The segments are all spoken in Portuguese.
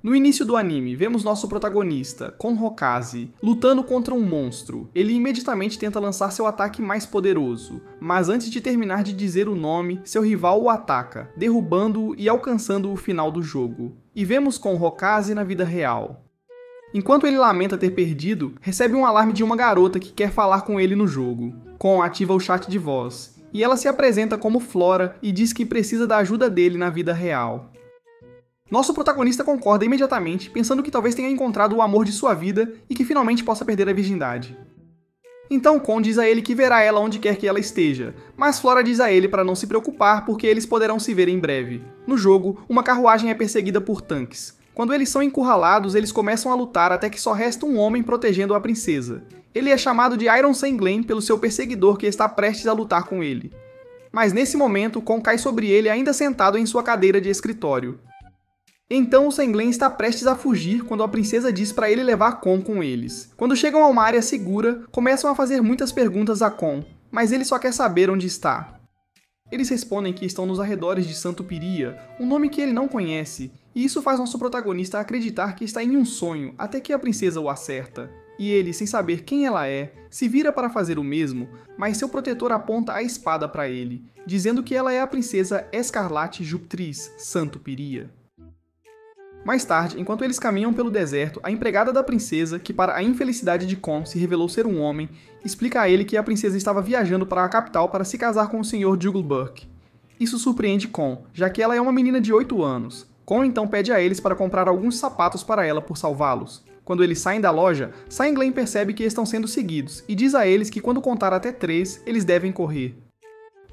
No início do anime, vemos nosso protagonista, Kon Hokage, lutando contra um monstro. Ele imediatamente tenta lançar seu ataque mais poderoso, mas antes de terminar de dizer o nome, seu rival o ataca, derrubando-o e alcançando o final do jogo. E vemos Kon Hokage na vida real. Enquanto ele lamenta ter perdido, recebe um alarme de uma garota que quer falar com ele no jogo. Kon ativa o chat de voz, e ela se apresenta como Flora e diz que precisa da ajuda dele na vida real. Nosso protagonista concorda imediatamente, pensando que talvez tenha encontrado o amor de sua vida e que finalmente possa perder a virgindade. Então Kon diz a ele que verá ela onde quer que ela esteja, mas Flora diz a ele para não se preocupar porque eles poderão se ver em breve. No jogo, uma carruagem é perseguida por tanques. Quando eles são encurralados, eles começam a lutar até que só resta um homem protegendo a princesa. Ele é chamado de Iron Sanglain pelo seu perseguidor que está prestes a lutar com ele. Mas nesse momento, Kon cai sobre ele ainda sentado em sua cadeira de escritório. Então o Sanglain está prestes a fugir quando a princesa diz para ele levar Kon com eles. Quando chegam a uma área segura, começam a fazer muitas perguntas a Kon, mas ele só quer saber onde está. Eles respondem que estão nos arredores de Santo Piria, um nome que ele não conhece, e isso faz nosso protagonista acreditar que está em um sonho até que a princesa o acerta. E ele, sem saber quem ela é, se vira para fazer o mesmo, mas seu protetor aponta a espada para ele, dizendo que ela é a princesa Escarlate Juptriz, Santo Piria. Mais tarde, enquanto eles caminham pelo deserto, a empregada da princesa, que para a infelicidade de Kon se revelou ser um homem, explica a ele que a princesa estava viajando para a capital para se casar com o Sr. Jugglebuck. Isso surpreende Kon, já que ela é uma menina de 8 anos. Kon então pede a eles para comprar alguns sapatos para ela por salvá-los. Quando eles saem da loja, Sanglain percebe que estão sendo seguidos e diz a eles que quando contar até 3, eles devem correr.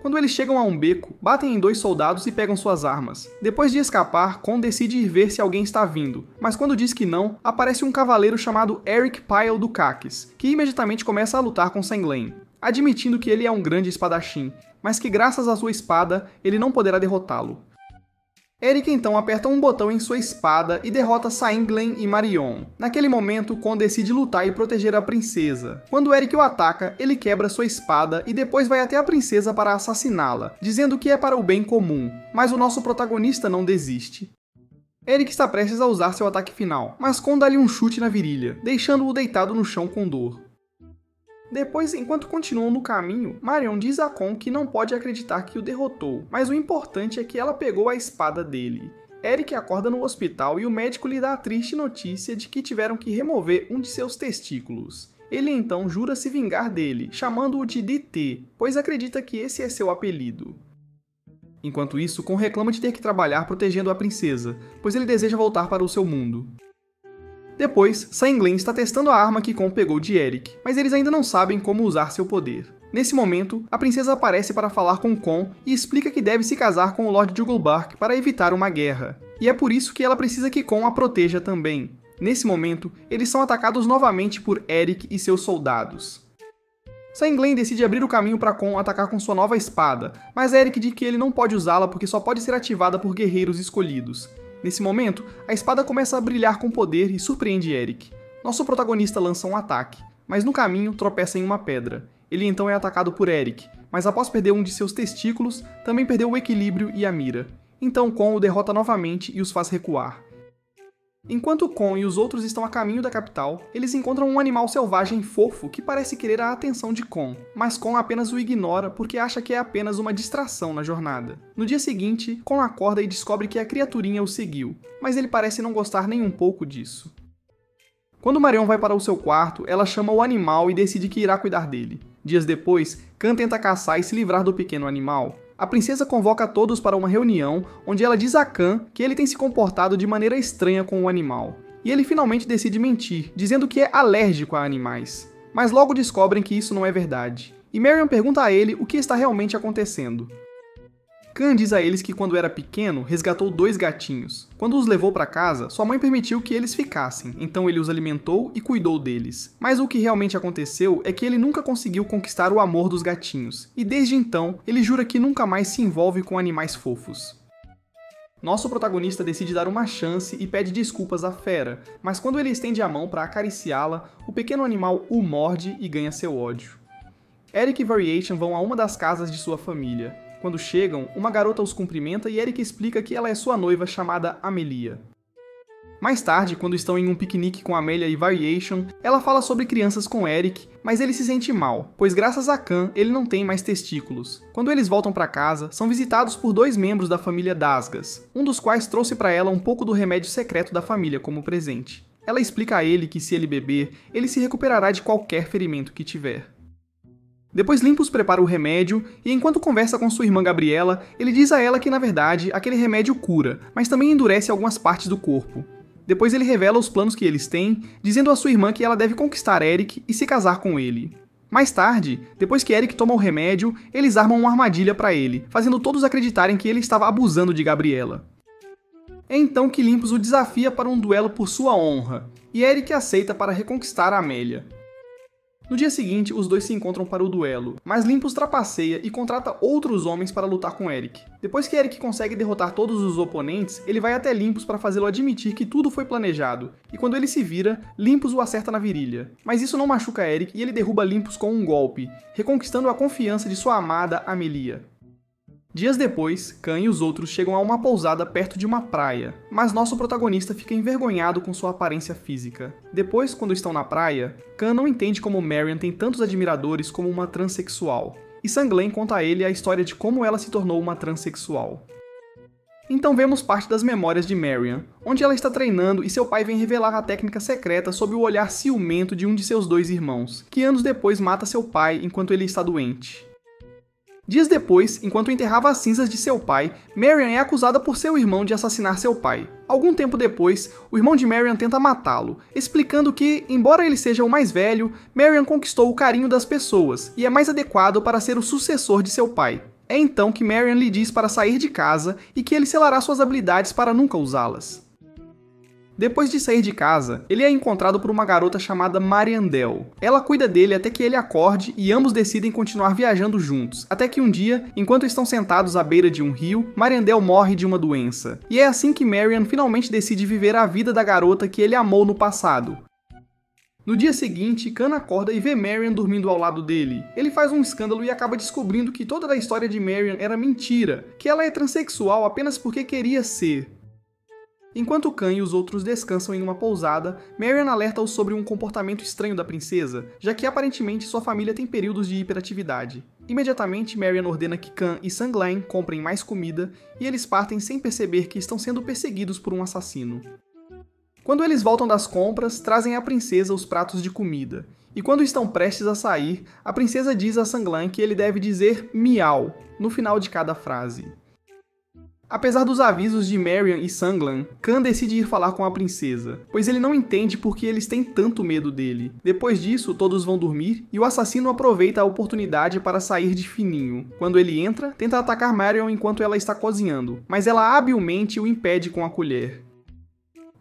Quando eles chegam a um beco, batem em 2 soldados e pegam suas armas. Depois de escapar, Kon decide ir ver se alguém está vindo, mas quando diz que não, aparece um cavaleiro chamado Eric Pyle do Caques, que imediatamente começa a lutar com Sanglain, admitindo que ele é um grande espadachim, mas que graças à sua espada, ele não poderá derrotá-lo. Eric então aperta um botão em sua espada e derrota Sanglain e Marion. Naquele momento, Kon decide lutar e proteger a princesa. Quando Eric o ataca, ele quebra sua espada e depois vai até a princesa para assassiná-la, dizendo que é para o bem comum, mas o nosso protagonista não desiste. Eric está prestes a usar seu ataque final, mas Kon dá-lhe um chute na virilha, deixando-o deitado no chão com dor. Depois, enquanto continuam no caminho, Marion diz a Kon que não pode acreditar que o derrotou, mas o importante é que ela pegou a espada dele. Eric acorda no hospital e o médico lhe dá a triste notícia de que tiveram que remover um de seus testículos. Ele então jura se vingar dele, chamando-o de DT, pois acredita que esse é seu apelido. Enquanto isso, Kon reclama de ter que trabalhar protegendo a princesa, pois ele deseja voltar para o seu mundo. Depois, Sanglain está testando a arma que Kon pegou de Eric, mas eles ainda não sabem como usar seu poder. Nesse momento, a princesa aparece para falar com Kon e explica que deve se casar com o Lord Jugglebuck para evitar uma guerra, e é por isso que ela precisa que Kon a proteja também. Nesse momento, eles são atacados novamente por Eric e seus soldados. Sanglain decide abrir o caminho para Kon atacar com sua nova espada, mas Eric diz que ele não pode usá-la porque só pode ser ativada por guerreiros escolhidos. Nesse momento, a espada começa a brilhar com poder e surpreende Eric. Nosso protagonista lança um ataque, mas no caminho tropeça em uma pedra. Ele então é atacado por Eric, mas após perder um de seus testículos, também perdeu o equilíbrio e a mira. Então Kon o derrota novamente e os faz recuar. Enquanto Kon e os outros estão a caminho da capital, eles encontram um animal selvagem fofo que parece querer a atenção de Kon, mas Kon apenas o ignora porque acha que é apenas uma distração na jornada. No dia seguinte, Kon acorda e descobre que a criaturinha o seguiu, mas ele parece não gostar nem um pouco disso. Quando Marion vai para o seu quarto, ela chama o animal e decide que irá cuidar dele. Dias depois, Khan tenta caçar e se livrar do pequeno animal. A princesa convoca todos para uma reunião, onde ela diz a Khan que ele tem se comportado de maneira estranha com o animal. E ele finalmente decide mentir, dizendo que é alérgico a animais. Mas logo descobrem que isso não é verdade. E Marion pergunta a ele o que está realmente acontecendo. Khan diz a eles que quando era pequeno, resgatou 2 gatinhos. Quando os levou para casa, sua mãe permitiu que eles ficassem, então ele os alimentou e cuidou deles. Mas o que realmente aconteceu é que ele nunca conseguiu conquistar o amor dos gatinhos, e desde então, ele jura que nunca mais se envolve com animais fofos. Nosso protagonista decide dar uma chance e pede desculpas à fera, mas quando ele estende a mão para acariciá-la, o pequeno animal o morde e ganha seu ódio. Eric e Variation vão a uma das casas de sua família. Quando chegam, uma garota os cumprimenta e Eric explica que ela é sua noiva chamada Amelia. Mais tarde, quando estão em um piquenique com Amelia e Variation, ela fala sobre crianças com Eric, mas ele se sente mal, pois graças a Khan, ele não tem mais testículos. Quando eles voltam para casa, são visitados por 2 membros da família Dasgas, um dos quais trouxe para ela um pouco do remédio secreto da família como presente. Ela explica a ele que se ele beber, ele se recuperará de qualquer ferimento que tiver. Depois Limpus prepara o remédio, e enquanto conversa com sua irmã Gabriela, ele diz a ela que na verdade aquele remédio cura, mas também endurece algumas partes do corpo. Depois ele revela os planos que eles têm, dizendo à sua irmã que ela deve conquistar Eric e se casar com ele. Mais tarde, depois que Eric toma o remédio, eles armam uma armadilha para ele, fazendo todos acreditarem que ele estava abusando de Gabriela. É então que Limpus o desafia para um duelo por sua honra, e Eric aceita para reconquistar a Amélia. No dia seguinte, os dois se encontram para o duelo, mas Limpus trapaceia e contrata outros homens para lutar com Eric. Depois que Eric consegue derrotar todos os oponentes, ele vai até Limpus para fazê-lo admitir que tudo foi planejado, e quando ele se vira, Limpus o acerta na virilha. Mas isso não machuca Eric e ele derruba Limpus com um golpe, reconquistando a confiança de sua amada Amelia. Dias depois, Khan e os outros chegam a uma pousada perto de uma praia, mas nosso protagonista fica envergonhado com sua aparência física. Depois, quando estão na praia, Khan não entende como Marion tem tantos admiradores como uma transexual, e Sanglen conta a ele a história de como ela se tornou uma transexual. Então vemos parte das memórias de Marion, onde ela está treinando e seu pai vem revelar a técnica secreta sob o olhar ciumento de um de seus 2 irmãos, que anos depois mata seu pai enquanto ele está doente. Dias depois, enquanto enterrava as cinzas de seu pai, Marion é acusada por seu irmão de assassinar seu pai. Algum tempo depois, o irmão de Marion tenta matá-lo, explicando que, embora ele seja o mais velho, Marion conquistou o carinho das pessoas e é mais adequado para ser o sucessor de seu pai. É então que Marion lhe diz para sair de casa e que ele selará suas habilidades para nunca usá-las. Depois de sair de casa, ele é encontrado por uma garota chamada Mariandel. Ela cuida dele até que ele acorde e ambos decidem continuar viajando juntos, até que um dia, enquanto estão sentados à beira de um rio, Mariandel morre de uma doença. E é assim que Marion finalmente decide viver a vida da garota que ele amou no passado. No dia seguinte, Khan acorda e vê Marion dormindo ao lado dele. Ele faz um escândalo e acaba descobrindo que toda a história de Marion era mentira, que ela é transexual apenas porque queria ser. Enquanto Khan e os outros descansam em uma pousada, Marion alerta-os sobre um comportamento estranho da princesa, já que aparentemente sua família tem períodos de hiperatividade. Imediatamente, Marion ordena que Khan e Sanglen comprem mais comida, e eles partem sem perceber que estão sendo perseguidos por um assassino. Quando eles voltam das compras, trazem à princesa os pratos de comida, e quando estão prestes a sair, a princesa diz a Sanglen que ele deve dizer miau no final de cada frase. Apesar dos avisos de Marion e Sanglen, Khan decide ir falar com a princesa, pois ele não entende por que eles têm tanto medo dele. Depois disso, todos vão dormir e o assassino aproveita a oportunidade para sair de fininho. Quando ele entra, tenta atacar Marion enquanto ela está cozinhando, mas ela habilmente o impede com a colher.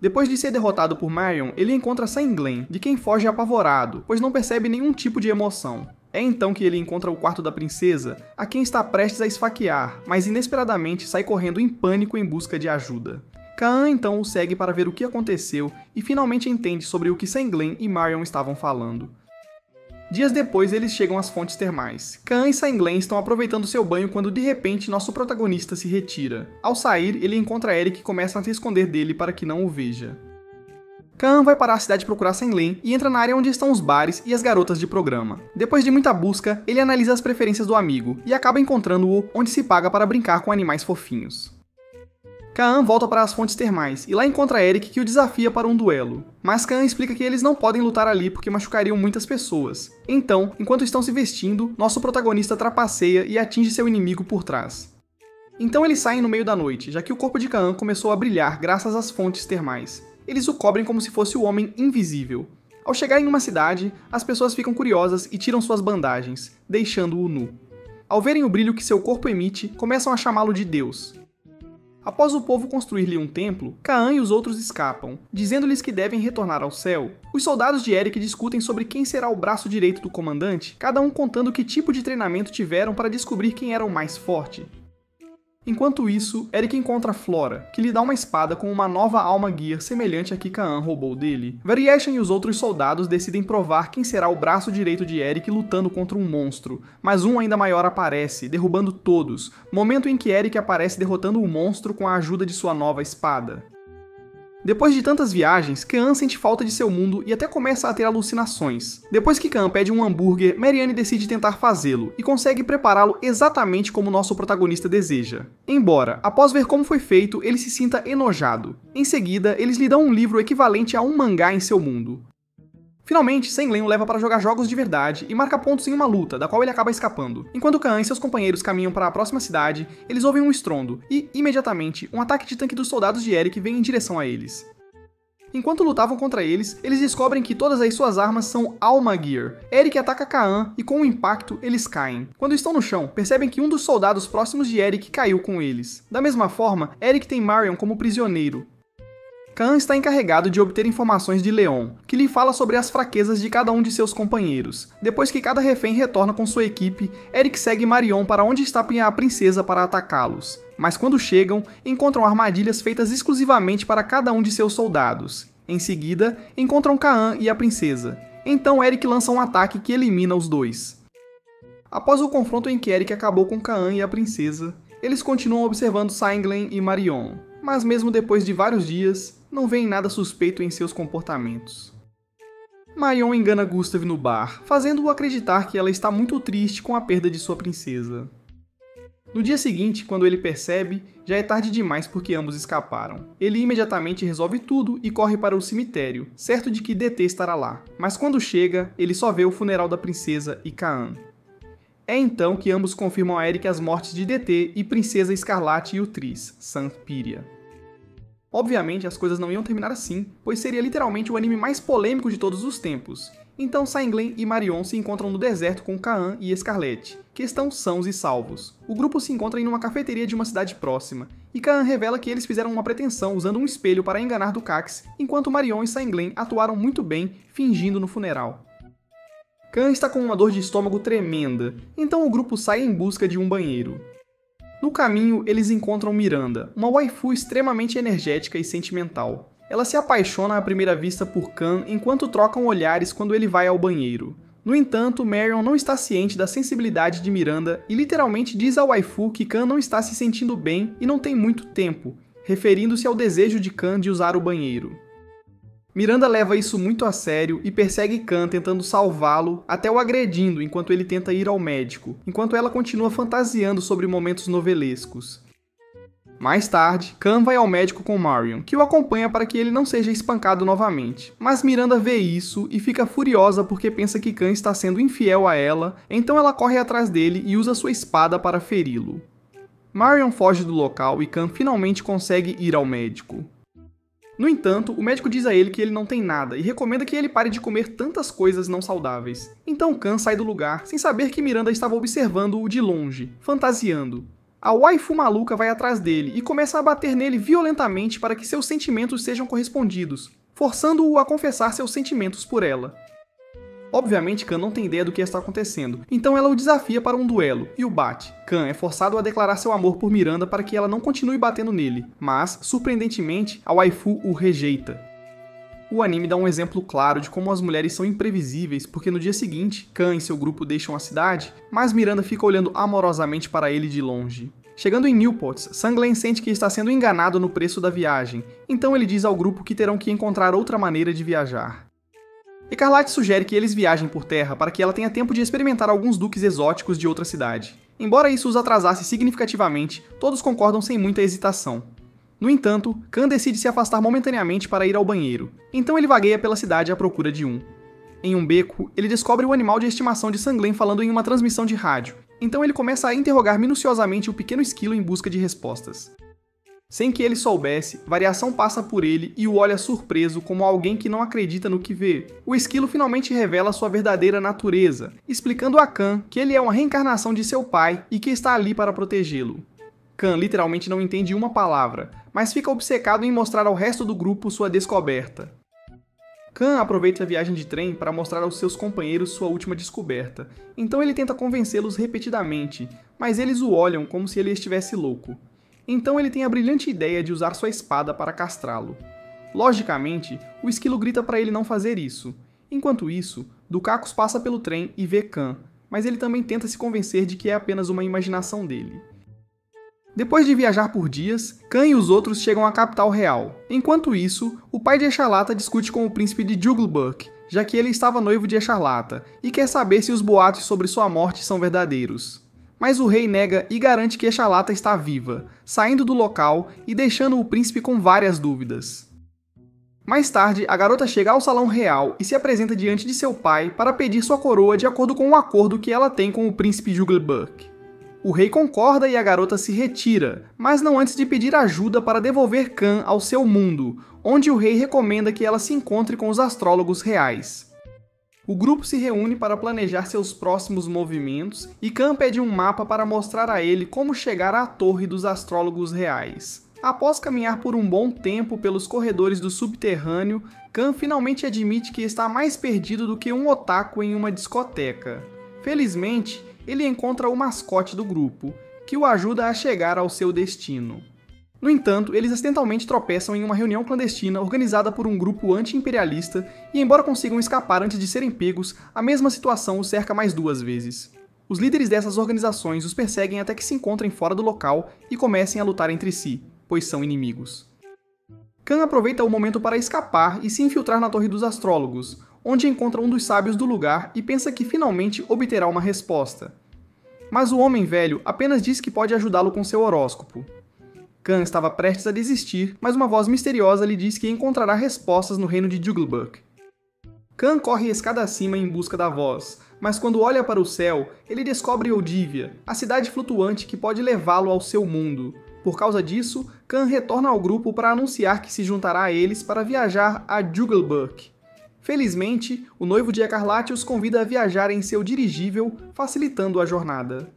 Depois de ser derrotado por Marion, ele encontra Sanglen, de quem foge apavorado, pois não percebe nenhum tipo de emoção. É então que ele encontra o quarto da princesa, a quem está prestes a esfaquear, mas inesperadamente sai correndo em pânico em busca de ajuda. Khan então o segue para ver o que aconteceu e finalmente entende sobre o que Sanglen e Marion estavam falando. Dias depois eles chegam às fontes termais. Khan e Sanglen estão aproveitando seu banho quando de repente nosso protagonista se retira. Ao sair, ele encontra Eric e começa a se esconder dele para que não o veja. Khan vai para a cidade procurar Sanglen e entra na área onde estão os bares e as garotas de programa. Depois de muita busca, ele analisa as preferências do amigo e acaba encontrando-o onde se paga para brincar com animais fofinhos. Khan volta para as fontes termais e lá encontra Eric que o desafia para um duelo. Mas Khan explica que eles não podem lutar ali porque machucariam muitas pessoas. Então, enquanto estão se vestindo, nosso protagonista trapaceia e atinge seu inimigo por trás. Então eles saem no meio da noite, já que o corpo de Khan começou a brilhar graças às fontes termais. Eles o cobrem como se fosse o homem invisível. Ao chegar em uma cidade, as pessoas ficam curiosas e tiram suas bandagens, deixando-o nu. Ao verem o brilho que seu corpo emite, começam a chamá-lo de Deus. Após o povo construir-lhe um templo, Khan e os outros escapam, dizendo-lhes que devem retornar ao céu. Os soldados de Eric discutem sobre quem será o braço direito do comandante, cada um contando que tipo de treinamento tiveram para descobrir quem era o mais forte. Enquanto isso, Eric encontra Flora, que lhe dá uma espada com uma nova alma gear semelhante à que Khan roubou dele. Variation e os outros soldados decidem provar quem será o braço direito de Eric lutando contra um monstro, mas um ainda maior aparece, derrubando todos, momento em que Eric aparece derrotando o monstro com a ajuda de sua nova espada. Depois de tantas viagens, Kaan sente falta de seu mundo e até começa a ter alucinações. Depois que Kaan pede um hambúrguer, Marianne decide tentar fazê-lo e consegue prepará-lo exatamente como nosso protagonista deseja. Embora, após ver como foi feito, ele se sinta enojado. Em seguida, eles lhe dão um livro equivalente a um mangá em seu mundo. Finalmente, Senglen o leva para jogar jogos de verdade e marca pontos em uma luta, da qual ele acaba escapando. Enquanto Kaan e seus companheiros caminham para a próxima cidade, eles ouvem um estrondo e, imediatamente, um ataque de tanque dos soldados de Eric vem em direção a eles. Enquanto lutavam contra eles, eles descobrem que todas as suas armas são Alma Gear. Eric ataca Kaan e, com o impacto, eles caem. Quando estão no chão, percebem que um dos soldados próximos de Eric caiu com eles. Da mesma forma, Eric tem Marion como prisioneiro. Kaan está encarregado de obter informações de Leon, que lhe fala sobre as fraquezas de cada um de seus companheiros. Depois que cada refém retorna com sua equipe, Eric segue Marion para onde está a princesa para atacá-los. Mas quando chegam, encontram armadilhas feitas exclusivamente para cada um de seus soldados. Em seguida, encontram Kaan e a princesa. Então Eric lança um ataque que elimina os dois. Após o confronto em que Eric acabou com Kaan e a princesa, eles continuam observando Senglen e Marion. Mas mesmo depois de vários dias, não veem nada suspeito em seus comportamentos. Marion engana Gustav no bar, fazendo-o acreditar que ela está muito triste com a perda de sua princesa. No dia seguinte, quando ele percebe, já é tarde demais porque ambos escaparam. Ele imediatamente resolve tudo e corre para o cemitério, certo de que DT estará lá. Mas quando chega, ele só vê o funeral da princesa e Kaan. É então que ambos confirmam a Eric as mortes de DT e Princesa Escarlate e o Tris, Sanpyria. Obviamente, as coisas não iam terminar assim, pois seria literalmente o anime mais polêmico de todos os tempos. Então Senglen e Marion se encontram no deserto com Kaan e Scarlett, que estão sãos e salvos. O grupo se encontra em uma cafeteria de uma cidade próxima, e Kaan revela que eles fizeram uma pretensão usando um espelho para enganar Ducax, enquanto Marion e Senglen atuaram muito bem, fingindo no funeral. Kaan está com uma dor de estômago tremenda, então o grupo sai em busca de um banheiro. No caminho, eles encontram Miranda, uma waifu extremamente energética e sentimental. Ela se apaixona à primeira vista por Kaan enquanto trocam olhares quando ele vai ao banheiro. No entanto, Marion não está ciente da sensibilidade de Miranda e literalmente diz à waifu que Kaan não está se sentindo bem e não tem muito tempo, referindo-se ao desejo de Kaan de usar o banheiro. Miranda leva isso muito a sério e persegue Kaan tentando salvá-lo, até o agredindo enquanto ele tenta ir ao médico, enquanto ela continua fantasiando sobre momentos novelescos. Mais tarde, Kaan vai ao médico com Marion, que o acompanha para que ele não seja espancado novamente. Mas Miranda vê isso e fica furiosa porque pensa que Kaan está sendo infiel a ela, então ela corre atrás dele e usa sua espada para feri-lo. Marion foge do local e Kaan finalmente consegue ir ao médico. No entanto, o médico diz a ele que ele não tem nada e recomenda que ele pare de comer tantas coisas não saudáveis. Então Kaan sai do lugar, sem saber que Miranda estava observando-o de longe, fantasiando. A waifu maluca vai atrás dele e começa a bater nele violentamente para que seus sentimentos sejam correspondidos, forçando-o a confessar seus sentimentos por ela. Obviamente, Kaan não tem ideia do que está acontecendo, então ela o desafia para um duelo, e o bate. Kaan é forçado a declarar seu amor por Miranda para que ela não continue batendo nele, mas, surpreendentemente, a waifu o rejeita. O anime dá um exemplo claro de como as mulheres são imprevisíveis, porque no dia seguinte, Kaan e seu grupo deixam a cidade, mas Miranda fica olhando amorosamente para ele de longe. Chegando em Newport, Senglen sente que está sendo enganado no preço da viagem, então ele diz ao grupo que terão que encontrar outra maneira de viajar. Escarlate sugere que eles viajem por terra para que ela tenha tempo de experimentar alguns duques exóticos de outra cidade. Embora isso os atrasasse significativamente, todos concordam sem muita hesitação. No entanto, Kaan decide se afastar momentaneamente para ir ao banheiro, então ele vagueia pela cidade à procura de um. Em um beco, ele descobre o animal de estimação de Senglen falando em uma transmissão de rádio, então ele começa a interrogar minuciosamente o pequeno esquilo em busca de respostas. Sem que ele soubesse, Variação passa por ele e o olha surpreso como alguém que não acredita no que vê. O esquilo finalmente revela sua verdadeira natureza, explicando a Kaan que ele é uma reencarnação de seu pai e que está ali para protegê-lo. Kaan literalmente não entende uma palavra, mas fica obcecado em mostrar ao resto do grupo sua descoberta. Kaan aproveita a viagem de trem para mostrar aos seus companheiros sua última descoberta, então ele tenta convencê-los repetidamente, mas eles o olham como se ele estivesse louco. Então ele tem a brilhante ideia de usar sua espada para castrá-lo. Logicamente, o esquilo grita para ele não fazer isso. Enquanto isso, Ducacus passa pelo trem e vê Kaan, mas ele também tenta se convencer de que é apenas uma imaginação dele. Depois de viajar por dias, Khan e os outros chegam à capital real. Enquanto isso, o pai de Echarlata discute com o príncipe de Jugglebuk, já que ele estava noivo de Echarlata, e quer saber se os boatos sobre sua morte são verdadeiros. Mas o rei nega e garante que Echarlata está viva, saindo do local e deixando o príncipe com várias dúvidas. Mais tarde, a garota chega ao salão real e se apresenta diante de seu pai para pedir sua coroa de acordo com o acordo que ela tem com o príncipe Jugglebuk. O rei concorda e a garota se retira, mas não antes de pedir ajuda para devolver Khan ao seu mundo, onde o rei recomenda que ela se encontre com os astrólogos reais. O grupo se reúne para planejar seus próximos movimentos e Khan pede um mapa para mostrar a ele como chegar à torre dos astrólogos reais. Após caminhar por um bom tempo pelos corredores do subterrâneo, Khan finalmente admite que está mais perdido do que um otaku em uma discoteca. Felizmente, ele encontra o mascote do grupo, que o ajuda a chegar ao seu destino. No entanto, eles acidentalmente tropeçam em uma reunião clandestina organizada por um grupo anti-imperialista e, embora consigam escapar antes de serem pegos, a mesma situação os cerca mais 2 vezes. Os líderes dessas organizações os perseguem até que se encontrem fora do local e comecem a lutar entre si, pois são inimigos. Khan aproveita o momento para escapar e se infiltrar na Torre dos Astrólogos, onde encontra um dos sábios do lugar e pensa que finalmente obterá uma resposta. Mas o homem velho apenas diz que pode ajudá-lo com seu horóscopo. Khan estava prestes a desistir, mas uma voz misteriosa lhe diz que encontrará respostas no reino de Jugglebuk. Khan corre escada acima em busca da voz, mas quando olha para o céu, ele descobre Oldivia, a cidade flutuante que pode levá-lo ao seu mundo. Por causa disso, Khan retorna ao grupo para anunciar que se juntará a eles para viajar a Jugglebuk. Felizmente, o noivo de Escarlate os convida a viajar em seu dirigível, facilitando a jornada.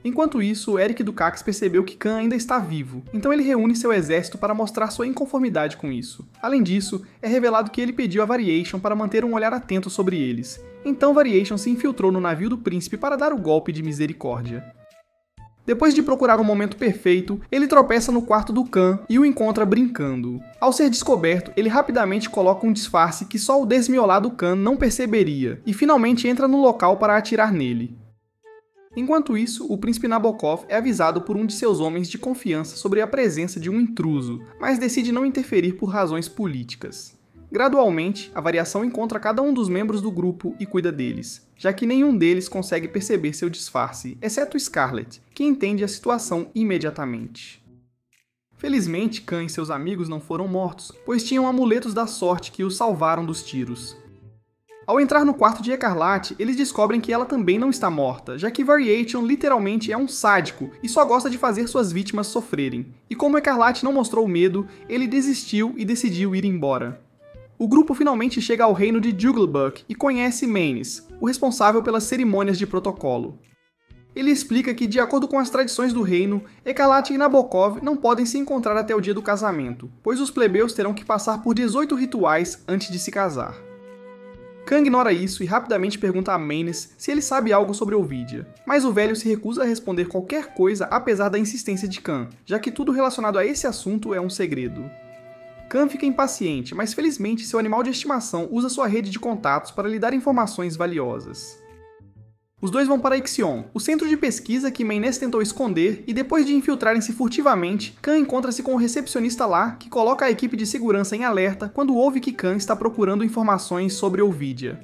Enquanto isso, Eric Ducax percebeu que Khan ainda está vivo, então ele reúne seu exército para mostrar sua inconformidade com isso. Além disso, é revelado que ele pediu a Variation para manter um olhar atento sobre eles. Então Variation se infiltrou no navio do príncipe para dar o golpe de misericórdia. Depois de procurar o momento perfeito, ele tropeça no quarto do Khan e o encontra brincando. Ao ser descoberto, ele rapidamente coloca um disfarce que só o desmiolado Khan não perceberia, e finalmente entra no local para atirar nele. Enquanto isso, o príncipe Nabokov é avisado por um de seus homens de confiança sobre a presença de um intruso, mas decide não interferir por razões políticas. Gradualmente, a Variação encontra cada um dos membros do grupo e cuida deles, já que nenhum deles consegue perceber seu disfarce, exceto Scarlet, que entende a situação imediatamente. Felizmente, Khan e seus amigos não foram mortos, pois tinham amuletos da sorte que os salvaram dos tiros. Ao entrar no quarto de Escarlate, eles descobrem que ela também não está morta, já que Variation literalmente é um sádico e só gosta de fazer suas vítimas sofrerem. E como Escarlate não mostrou medo, ele desistiu e decidiu ir embora. O grupo finalmente chega ao reino de Jugglebuk e conhece Manes, o responsável pelas cerimônias de protocolo. Ele explica que, de acordo com as tradições do reino, Escarlate e Nabokov não podem se encontrar até o dia do casamento, pois os plebeus terão que passar por 18 rituais antes de se casar. Khan ignora isso e rapidamente pergunta a Manes se ele sabe algo sobre Ovidia, mas o velho se recusa a responder qualquer coisa apesar da insistência de Khan, já que tudo relacionado a esse assunto é um segredo. Khan fica impaciente, mas felizmente seu animal de estimação usa sua rede de contatos para lhe dar informações valiosas. Os dois vão para Ixion, o centro de pesquisa que Manes tentou esconder, e depois de infiltrarem-se furtivamente, Khan encontra-se com o recepcionista lá, que coloca a equipe de segurança em alerta quando ouve que Khan está procurando informações sobre Ovidia.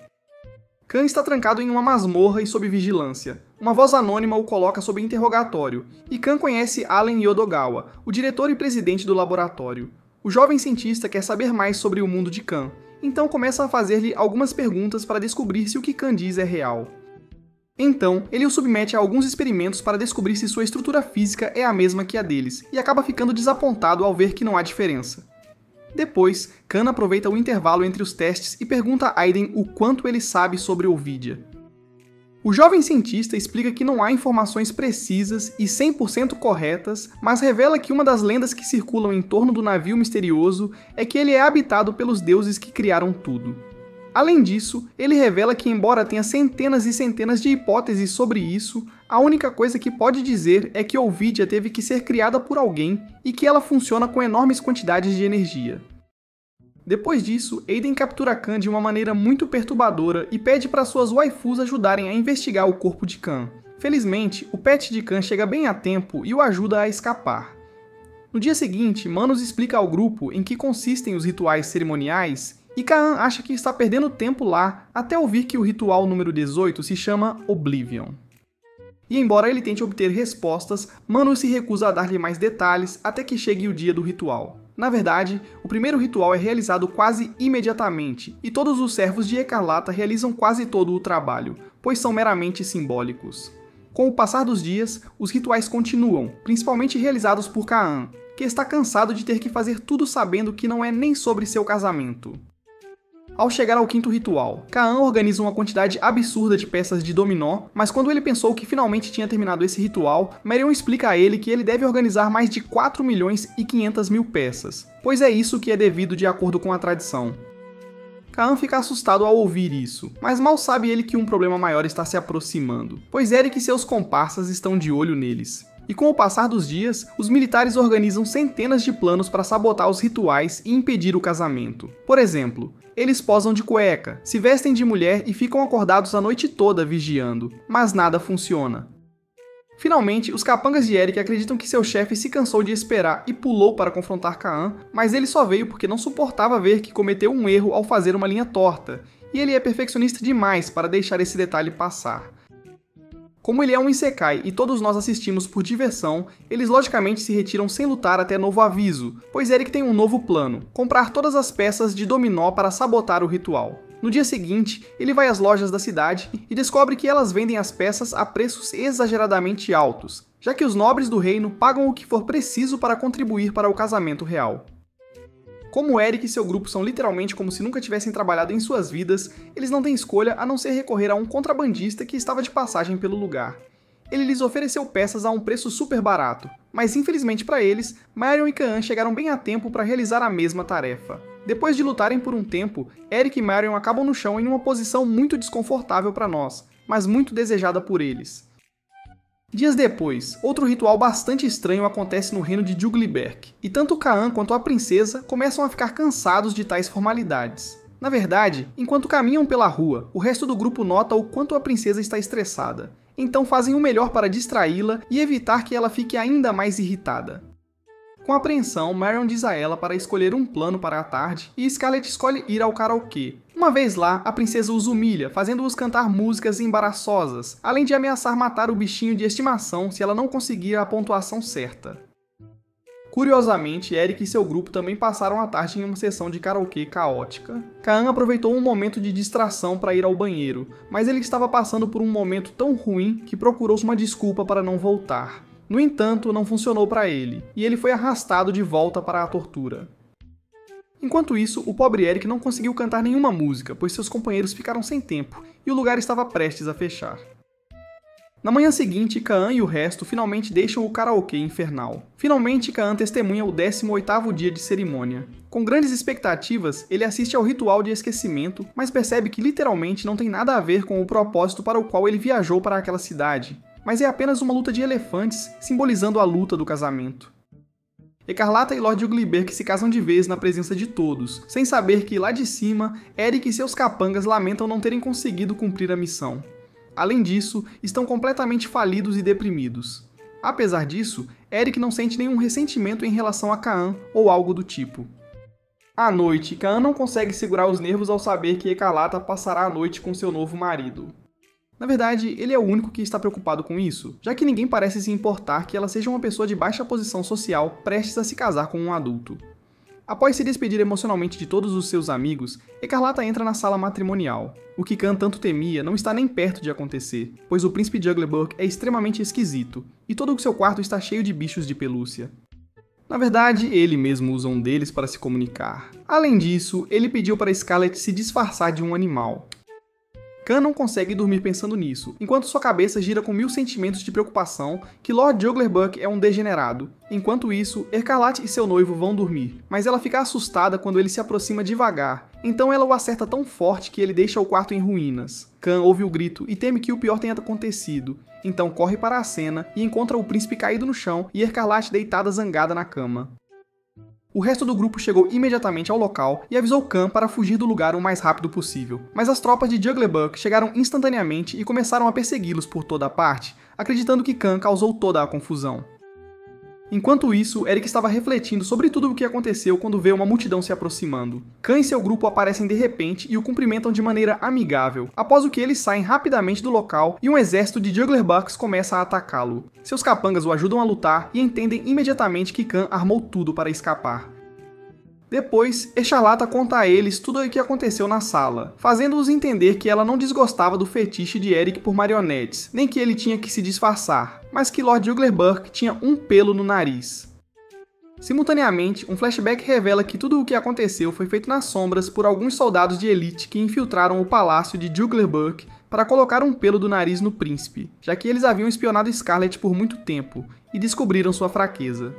Khan está trancado em uma masmorra e sob vigilância. Uma voz anônima o coloca sob interrogatório, e Khan conhece Allen Yodogawa, o diretor e presidente do laboratório. O jovem cientista quer saber mais sobre o mundo de Khan, então começa a fazer-lhe algumas perguntas para descobrir se o que Khan diz é real. Então, ele o submete a alguns experimentos para descobrir se sua estrutura física é a mesma que a deles, e acaba ficando desapontado ao ver que não há diferença. Depois, Khan aproveita o intervalo entre os testes e pergunta a Aiden o quanto ele sabe sobre Ovidia. O jovem cientista explica que não há informações precisas e 100% corretas, mas revela que uma das lendas que circulam em torno do navio misterioso é que ele é habitado pelos deuses que criaram tudo. Além disso, ele revela que, embora tenha centenas e centenas de hipóteses sobre isso, a única coisa que pode dizer é que Ovidia teve que ser criada por alguém e que ela funciona com enormes quantidades de energia. Depois disso, Aiden captura Khan de uma maneira muito perturbadora e pede para suas waifus ajudarem a investigar o corpo de Khan. Felizmente, o pet de Khan chega bem a tempo e o ajuda a escapar. No dia seguinte, Manos explica ao grupo em que consistem os rituais cerimoniais e Kaan acha que está perdendo tempo lá até ouvir que o ritual número 18 se chama Oblivion. E embora ele tente obter respostas, Manos se recusa a dar-lhe mais detalhes até que chegue o dia do ritual. Na verdade, o primeiro ritual é realizado quase imediatamente, e todos os servos de Escarlata realizam quase todo o trabalho, pois são meramente simbólicos. Com o passar dos dias, os rituais continuam, principalmente realizados por Kaan, que está cansado de ter que fazer tudo sabendo que não é nem sobre seu casamento. Ao chegar ao quinto ritual, Kaan organiza uma quantidade absurda de peças de dominó, mas quando ele pensou que finalmente tinha terminado esse ritual, Marion explica a ele que ele deve organizar mais de 4.500.000 peças, pois é isso que é devido de acordo com a tradição. Kaan fica assustado ao ouvir isso, mas mal sabe ele que um problema maior está se aproximando, pois Eric e seus comparsas estão de olho neles. E com o passar dos dias, os militares organizam centenas de planos para sabotar os rituais e impedir o casamento. Por exemplo, eles posam de cueca, se vestem de mulher e ficam acordados a noite toda vigiando, mas nada funciona. Finalmente, os capangas de Eric acreditam que seu chefe se cansou de esperar e pulou para confrontar Kaan, mas ele só veio porque não suportava ver que cometeu um erro ao fazer uma linha torta, e ele é perfeccionista demais para deixar esse detalhe passar. Como ele é um isekai e todos nós assistimos por diversão, eles logicamente se retiram sem lutar até novo aviso, pois Eric tem um novo plano, comprar todas as peças de dominó para sabotar o ritual. No dia seguinte, ele vai às lojas da cidade e descobre que elas vendem as peças a preços exageradamente altos, já que os nobres do reino pagam o que for preciso para contribuir para o casamento real. Como Eric e seu grupo são literalmente como se nunca tivessem trabalhado em suas vidas, eles não têm escolha a não ser recorrer a um contrabandista que estava de passagem pelo lugar. Ele lhes ofereceu peças a um preço super barato, mas infelizmente para eles, Marion e Kaan chegaram bem a tempo para realizar a mesma tarefa. Depois de lutarem por um tempo, Eric e Marion acabam no chão em uma posição muito desconfortável para nós, mas muito desejada por eles. Dias depois, outro ritual bastante estranho acontece no reino de Jugliberk, e tanto Kaan quanto a princesa começam a ficar cansados de tais formalidades. Na verdade, enquanto caminham pela rua, o resto do grupo nota o quanto a princesa está estressada, então fazem o melhor para distraí-la e evitar que ela fique ainda mais irritada. Com apreensão, Marion diz a ela para escolher um plano para a tarde e Scarlet escolhe ir ao karaokê. Uma vez lá, a princesa os humilha, fazendo-os cantar músicas embaraçosas, além de ameaçar matar o bichinho de estimação se ela não conseguir a pontuação certa. Curiosamente, Eric e seu grupo também passaram a tarde em uma sessão de karaokê caótica. Kaan aproveitou um momento de distração para ir ao banheiro, mas ele estava passando por um momento tão ruim que procurou uma desculpa para não voltar. No entanto, não funcionou para ele, e ele foi arrastado de volta para a tortura. Enquanto isso, o pobre Eric não conseguiu cantar nenhuma música, pois seus companheiros ficaram sem tempo, e o lugar estava prestes a fechar. Na manhã seguinte, Kaan e o resto finalmente deixam o karaokê infernal. Finalmente, Kaan testemunha o 18º dia de cerimônia. Com grandes expectativas, ele assiste ao ritual de esquecimento, mas percebe que literalmente não tem nada a ver com o propósito para o qual ele viajou para aquela cidade, mas é apenas uma luta de elefantes, simbolizando a luta do casamento. Escarlata e Lord Jugliberk se casam de vez na presença de todos, sem saber que, lá de cima, Eric e seus capangas lamentam não terem conseguido cumprir a missão. Além disso, estão completamente falidos e deprimidos. Apesar disso, Eric não sente nenhum ressentimento em relação a Kaan ou algo do tipo. À noite, Kaan não consegue segurar os nervos ao saber que Escarlata passará a noite com seu novo marido. Na verdade, ele é o único que está preocupado com isso, já que ninguém parece se importar que ela seja uma pessoa de baixa posição social prestes a se casar com um adulto. Após se despedir emocionalmente de todos os seus amigos, Escarlata entra na sala matrimonial. O que Kaan tanto temia não está nem perto de acontecer, pois o príncipe Jugliberk é extremamente esquisito, e todo o seu quarto está cheio de bichos de pelúcia. Na verdade, ele mesmo usa um deles para se comunicar. Além disso, ele pediu para Scarlet se disfarçar de um animal. Kaan não consegue dormir pensando nisso, enquanto sua cabeça gira com 1000 sentimentos de preocupação que Lord Jugliberk é um degenerado. Enquanto isso, Escarlate e seu noivo vão dormir, mas ela fica assustada quando ele se aproxima devagar, então ela o acerta tão forte que ele deixa o quarto em ruínas. Kaan ouve o grito e teme que o pior tenha acontecido, então corre para a cena e encontra o príncipe caído no chão e Escarlate deitada zangada na cama. O resto do grupo chegou imediatamente ao local e avisou Khan para fugir do lugar o mais rápido possível. Mas as tropas de Jugglerbug chegaram instantaneamente e começaram a persegui-los por toda a parte, acreditando que Khan causou toda a confusão. Enquanto isso, Eric estava refletindo sobre tudo o que aconteceu quando vê uma multidão se aproximando. Khan e seu grupo aparecem de repente e o cumprimentam de maneira amigável, após o que eles saem rapidamente do local e um exército de Jugglerbugs começa a atacá-lo. Seus capangas o ajudam a lutar e entendem imediatamente que Khan armou tudo para escapar. Depois, Echarlata conta a eles tudo o que aconteceu na sala, fazendo-os entender que ela não desgostava do fetiche de Eric por marionetes, nem que ele tinha que se disfarçar, mas que Lord Jugglerbug tinha um pelo no nariz. Simultaneamente, um flashback revela que tudo o que aconteceu foi feito nas sombras por alguns soldados de elite que infiltraram o palácio de Jugglerbug para colocar um pelo do nariz no príncipe, já que eles haviam espionado Scarlet por muito tempo e descobriram sua fraqueza.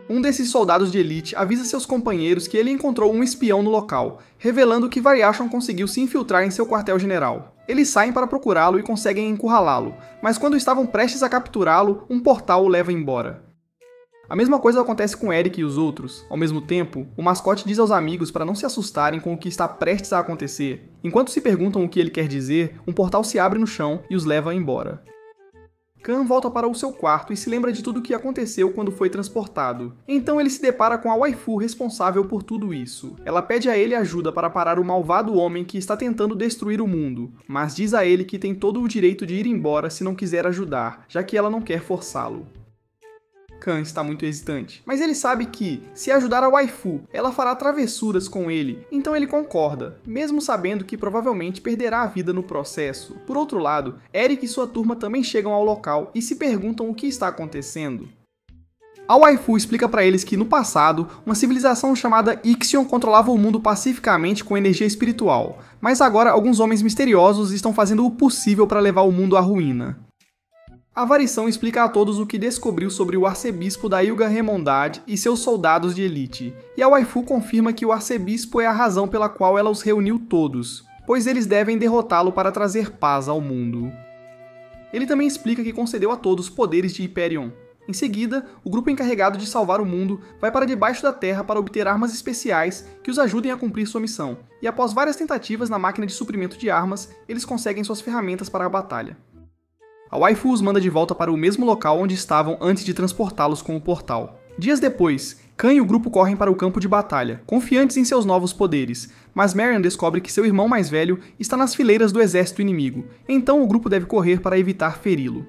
Um desses soldados de elite avisa seus companheiros que ele encontrou um espião no local, revelando que Variation conseguiu se infiltrar em seu quartel-general. Eles saem para procurá-lo e conseguem encurralá-lo, mas quando estavam prestes a capturá-lo, um portal o leva embora. A mesma coisa acontece com Eric e os outros. Ao mesmo tempo, o mascote diz aos amigos para não se assustarem com o que está prestes a acontecer. Enquanto se perguntam o que ele quer dizer, um portal se abre no chão e os leva embora. Khan volta para o seu quarto e se lembra de tudo o que aconteceu quando foi transportado. Então ele se depara com a waifu responsável por tudo isso. Ela pede a ele ajuda para parar o malvado homem que está tentando destruir o mundo, mas diz a ele que tem todo o direito de ir embora se não quiser ajudar, já que ela não quer forçá-lo. Khan está muito hesitante, mas ele sabe que, se ajudar a waifu, ela fará travessuras com ele, então ele concorda, mesmo sabendo que provavelmente perderá a vida no processo. Por outro lado, Eric e sua turma também chegam ao local e se perguntam o que está acontecendo. A waifu explica para eles que, no passado, uma civilização chamada Ixion controlava o mundo pacificamente com energia espiritual, mas agora alguns homens misteriosos estão fazendo o possível para levar o mundo à ruína. A Varição explica a todos o que descobriu sobre o arcebispo da Ilga Remondade e seus soldados de elite, e a waifu confirma que o arcebispo é a razão pela qual ela os reuniu todos, pois eles devem derrotá-lo para trazer paz ao mundo. Ele também explica que concedeu a todos poderes de Hyperion. Em seguida, o grupo encarregado de salvar o mundo vai para debaixo da terra para obter armas especiais que os ajudem a cumprir sua missão, e após várias tentativas na máquina de suprimento de armas, eles conseguem suas ferramentas para a batalha. A waifu os manda de volta para o mesmo local onde estavam antes de transportá-los com o portal. Dias depois, Khan e o grupo correm para o campo de batalha, confiantes em seus novos poderes, mas Marion descobre que seu irmão mais velho está nas fileiras do exército inimigo, então o grupo deve correr para evitar feri-lo.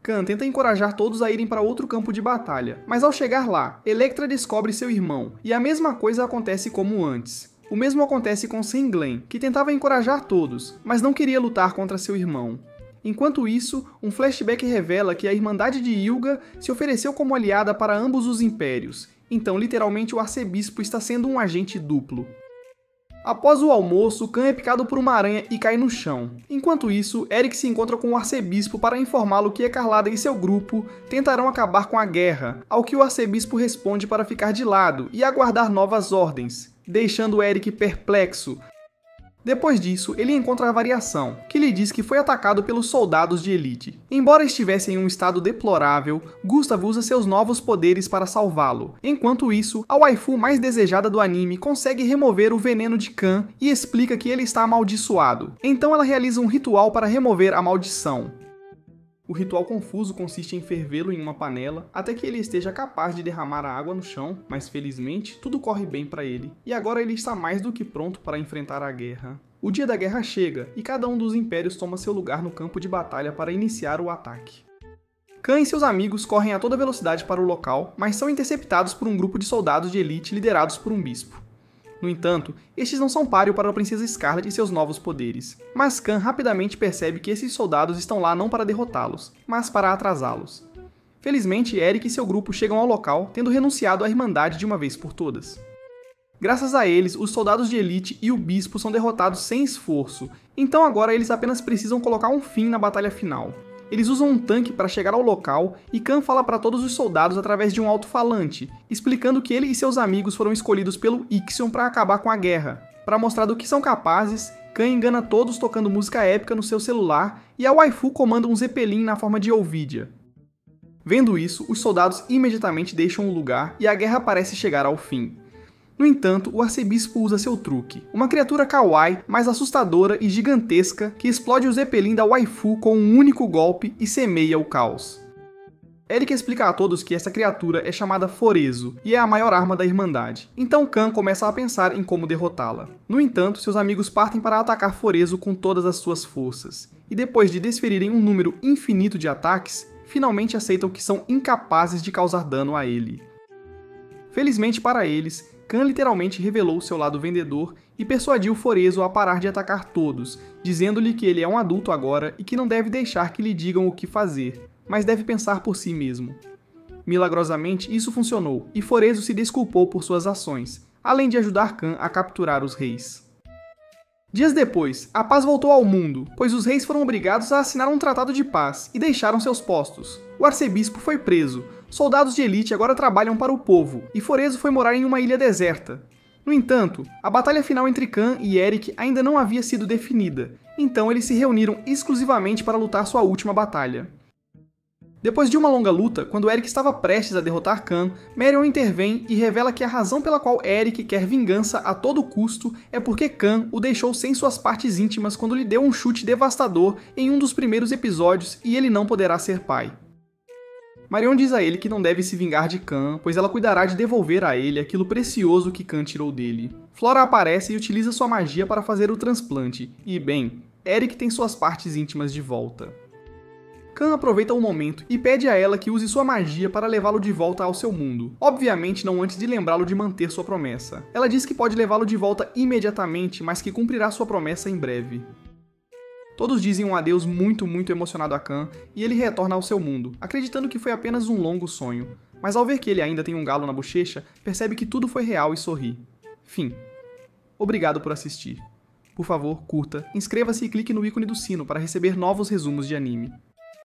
Khan tenta encorajar todos a irem para outro campo de batalha, mas ao chegar lá, Electra descobre seu irmão, e a mesma coisa acontece como antes. O mesmo acontece com Senglen, que tentava encorajar todos, mas não queria lutar contra seu irmão. Enquanto isso, um flashback revela que a Irmandade de Ilga se ofereceu como aliada para ambos os impérios, então literalmente o arcebispo está sendo um agente duplo. Após o almoço, Khan é picado por uma aranha e cai no chão. Enquanto isso, Eric se encontra com o arcebispo para informá-lo que Escarlata e seu grupo tentarão acabar com a guerra, ao que o arcebispo responde para ficar de lado e aguardar novas ordens, deixando Eric perplexo. Depois disso, ele encontra a Variação, que lhe diz que foi atacado pelos soldados de elite. Embora estivesse em um estado deplorável, Gustav usa seus novos poderes para salvá-lo. Enquanto isso, a waifu mais desejada do anime consegue remover o veneno de Khan e explica que ele está amaldiçoado. Então ela realiza um ritual para remover a maldição. O ritual confuso consiste em fervê-lo em uma panela até que ele esteja capaz de derramar a água no chão, mas felizmente tudo corre bem para ele, e agora ele está mais do que pronto para enfrentar a guerra. O dia da guerra chega e cada um dos impérios toma seu lugar no campo de batalha para iniciar o ataque. Khan e seus amigos correm a toda velocidade para o local, mas são interceptados por um grupo de soldados de elite liderados por um bispo. No entanto, estes não são páreo para a Princesa Scarlet e seus novos poderes, mas Khan rapidamente percebe que esses soldados estão lá não para derrotá-los, mas para atrasá-los. Felizmente, Eric e seu grupo chegam ao local, tendo renunciado à Irmandade de uma vez por todas. Graças a eles, os soldados de elite e o bispo são derrotados sem esforço, então agora eles apenas precisam colocar um fim na batalha final. Eles usam um tanque para chegar ao local e Khan fala para todos os soldados através de um alto-falante, explicando que ele e seus amigos foram escolhidos pelo Ixion para acabar com a guerra. Para mostrar do que são capazes, Khan engana todos tocando música épica no seu celular e a waifu comanda um Zeppelin na forma de Ovidia. Vendo isso, os soldados imediatamente deixam o lugar e a guerra parece chegar ao fim. No entanto, o arcebispo usa seu truque, uma criatura kawaii, mais assustadora e gigantesca que explode o Zeppelin da waifu com um único golpe e semeia o caos. Eric explica a todos que essa criatura é chamada Forezo e é a maior arma da Irmandade, então Khan começa a pensar em como derrotá-la. No entanto, seus amigos partem para atacar Forezo com todas as suas forças, e depois de desferirem um número infinito de ataques, finalmente aceitam que são incapazes de causar dano a ele. Felizmente para eles, Khan literalmente revelou seu lado vendedor e persuadiu Forezo a parar de atacar todos, dizendo-lhe que ele é um adulto agora e que não deve deixar que lhe digam o que fazer, mas deve pensar por si mesmo. Milagrosamente, isso funcionou, e Forezo se desculpou por suas ações, além de ajudar Khan a capturar os reis. Dias depois, a paz voltou ao mundo, pois os reis foram obrigados a assinar um tratado de paz e deixaram seus postos. O arcebispo foi preso, soldados de elite agora trabalham para o povo, e Forezo foi morar em uma ilha deserta. No entanto, a batalha final entre Khan e Eric ainda não havia sido definida, então eles se reuniram exclusivamente para lutar sua última batalha. Depois de uma longa luta, quando Eric estava prestes a derrotar Khan, Marion intervém e revela que a razão pela qual Eric quer vingança a todo custo é porque Khan o deixou sem suas partes íntimas quando lhe deu um chute devastador em um dos primeiros episódios e ele não poderá ser pai. Marion diz a ele que não deve se vingar de Khan, pois ela cuidará de devolver a ele aquilo precioso que Khan tirou dele. Flora aparece e utiliza sua magia para fazer o transplante, e bem, Eric tem suas partes íntimas de volta. Khan aproveita o momento e pede a ela que use sua magia para levá-lo de volta ao seu mundo, obviamente não antes de lembrá-lo de manter sua promessa. Ela diz que pode levá-lo de volta imediatamente, mas que cumprirá sua promessa em breve. Todos dizem um adeus muito emocionado a Khan e ele retorna ao seu mundo, acreditando que foi apenas um longo sonho, mas ao ver que ele ainda tem um galo na bochecha, percebe que tudo foi real e sorri. Fim. Obrigado por assistir. Por favor, curta, inscreva-se e clique no ícone do sino para receber novos resumos de anime.